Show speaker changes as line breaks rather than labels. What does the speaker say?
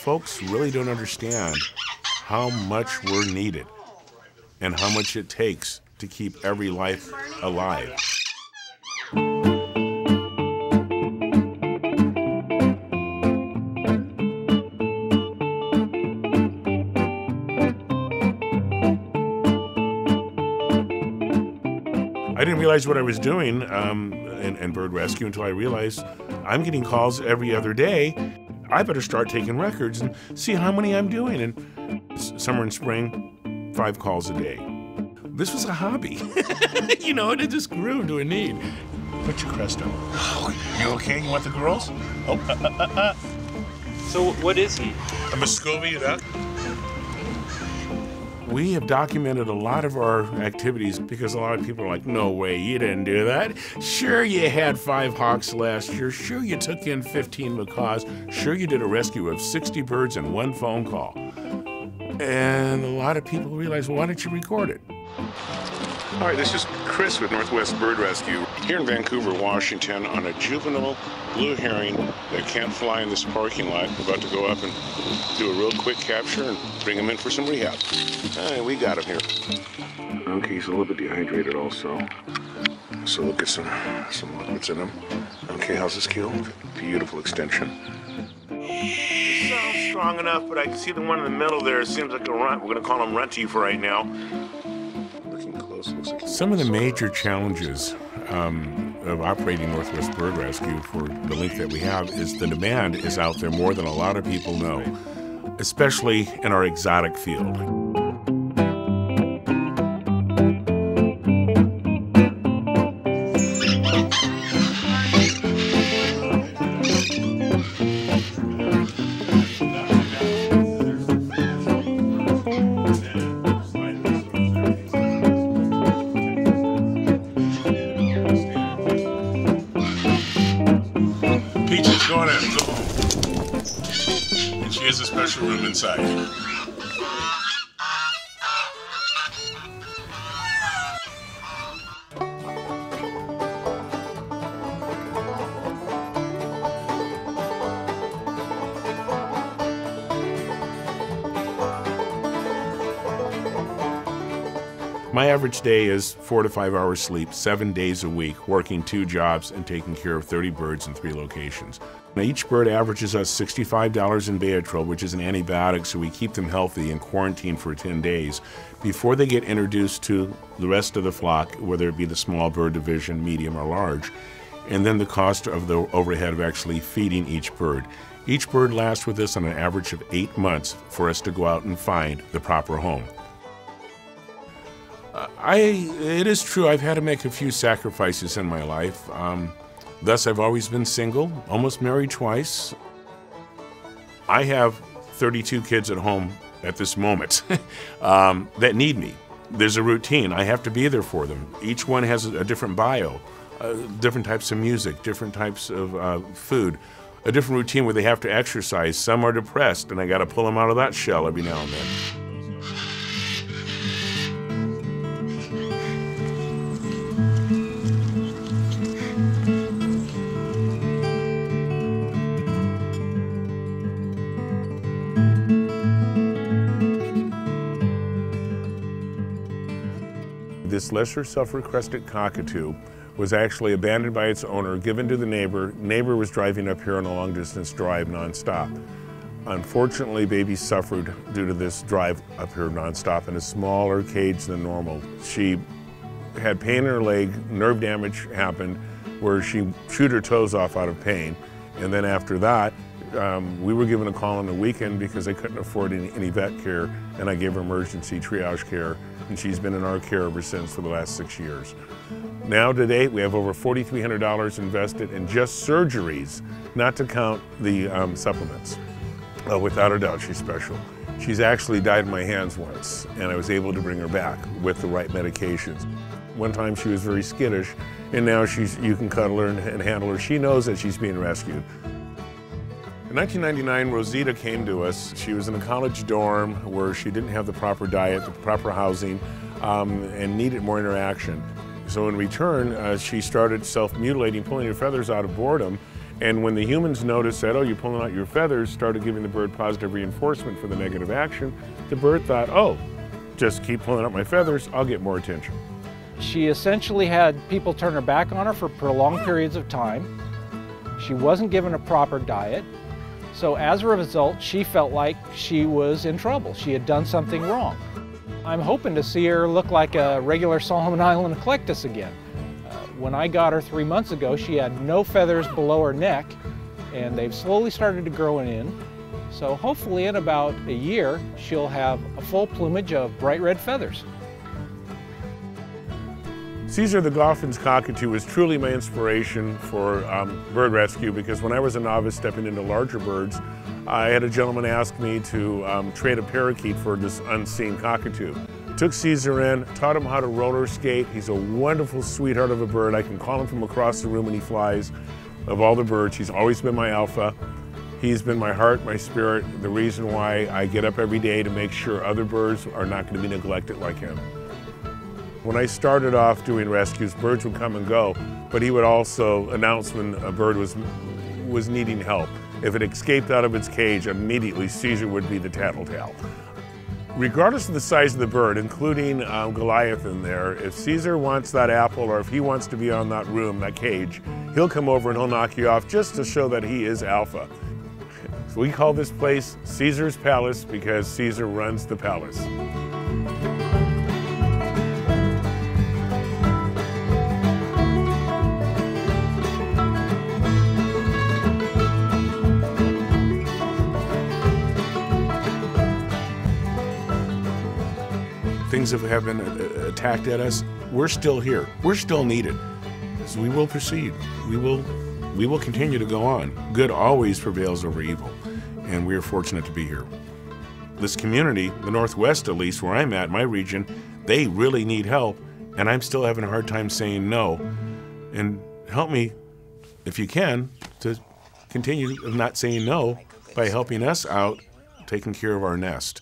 folks really don't understand how much we're needed and how much it takes to keep every life alive. I didn't realize what I was doing in bird rescue until I realized I'm getting calls every other day. I better start taking records and see how many I'm doing. And summer and spring, 5 calls a day. This was a hobby, you know, and it just grew to a need. Put your crest on. Oh, you okay? You want the girls? Oh,
So what is he?
A Muscovy duck. We have documented a lot of our activities because a lot of people are like, no way, you didn't do that. Sure, you had 5 hawks last year. Sure, you took in 15 macaws. Sure, you did a rescue of 60 birds in 1 phone call. And a lot of people realize, well, why don't you record it? All right, this is Chris with Northwest Bird Rescue here in Vancouver, Washington, on a juvenile blue heron that can't fly in this parking lot. We're about to go up and do a real quick capture and bring him in for some rehab. All right, we got him here. Okay, he's a little bit dehydrated also. So look at some liquids in him. Okay, how's his keel? Beautiful extension. It sounds strong enough, but I can see the one in the middle there. It seems like a runt. We're going to call him Runty for right now. Some of the major challenges of operating Northwest Bird Rescue for the length that we have is the demand is out there more than a lot of people know, especially in our exotic field. Going in, go home. And she has a special room inside. My average day is 4 to 5 hours sleep, 7 days a week, working 2 jobs and taking care of 30 birds in 3 locations. Now, each bird averages us $65 in Baytril, which is an antibiotic, so we keep them healthy and quarantine for 10 days before they get introduced to the rest of the flock, whether it be the small bird division, medium, or large, and then the cost of the overhead of actually feeding each bird. Each bird lasts with us on an average of 8 months for us to go out and find the proper home. It is true, I've had to make a few sacrifices in my life. Thus, I've always been single, almost married twice. I have 32 kids at home at this moment that need me. There's a routine. I have to be there for them. Each one has a different bio, different types of music, different types of food, a different routine where they have to exercise. Some are depressed, and I got to pull them out of that shell every now and then. This lesser sulfur-crested cockatoo was actually abandoned by its owner, given to the neighbor. Neighbor was driving up here on a long-distance drive nonstop. Unfortunately, baby suffered due to this drive up here nonstop in a smaller cage than normal. She had pain in her leg, nerve damage happened, where she chewed her toes off out of pain. And then after that, we were given a call on the weekend because I couldn't afford any vet care, and I gave her emergency triage care, and she's been in our care ever since for the last 6 years. Now to date, we have over $4,300 invested in just surgeries, not to count the supplements. Without a doubt, she's special. She's actually died in my hands once, and I was able to bring her back with the right medications. One time she was very skittish, and now you can cuddle her and handle her. She knows that she's being rescued. In 1999, Rosita came to us. She was in a college dorm where she didn't have the proper diet, the proper housing, and needed more interaction. So in return, she started self-mutilating, pulling her feathers out of boredom, And when the humans noticed that, oh, you're pulling out your feathers, started giving the bird positive reinforcement for the negative action, the bird thought, oh, just keep pulling out my feathers, I'll get more attention.
She essentially had people turn her back on her for prolonged periods of time. She wasn't given a proper diet. So as a result, she felt like she was in trouble. She had done something wrong. I'm hoping to see her look like a regular Solomon Island eclectus again. When I got her 3 months ago, she had no feathers below her neck, and they've slowly started to grow in. So hopefully in about a year, she'll have a full plumage of bright red feathers.
Caesar the Goffin's cockatoo is truly my inspiration for bird rescue, because when I was a novice stepping into larger birds, I had a gentleman ask me to trade a parakeet for this unseen cockatoo. Took Caesar in, taught him how to roller skate. He's a wonderful sweetheart of a bird. I can call him from across the room when he flies. Of all the birds, he's always been my alpha. He's been my heart, my spirit, the reason why I get up every day to make sure other birds are not going to be neglected like him. When I started off doing rescues, birds would come and go, but he would also announce when a bird was needing help. If it escaped out of its cage, immediately Caesar would be the tattletale. Regardless of the size of the bird, including Goliath in there, if Caesar wants that apple or if he wants to be on that room, that cage, he'll come over and he'll knock you off just to show that he is alpha. So we call this place Caesar's Palace because Caesar runs the palace. Things have been attacked at us. We're still here. We're still needed. So we will proceed. We will continue to go on. Good always prevails over evil, and we are fortunate to be here. This community, the Northwest at least, where I'm at, my region, they really need help, and I'm still having a hard time saying no. And help me, if you can, to continue not saying no by helping us out, taking care of our nest.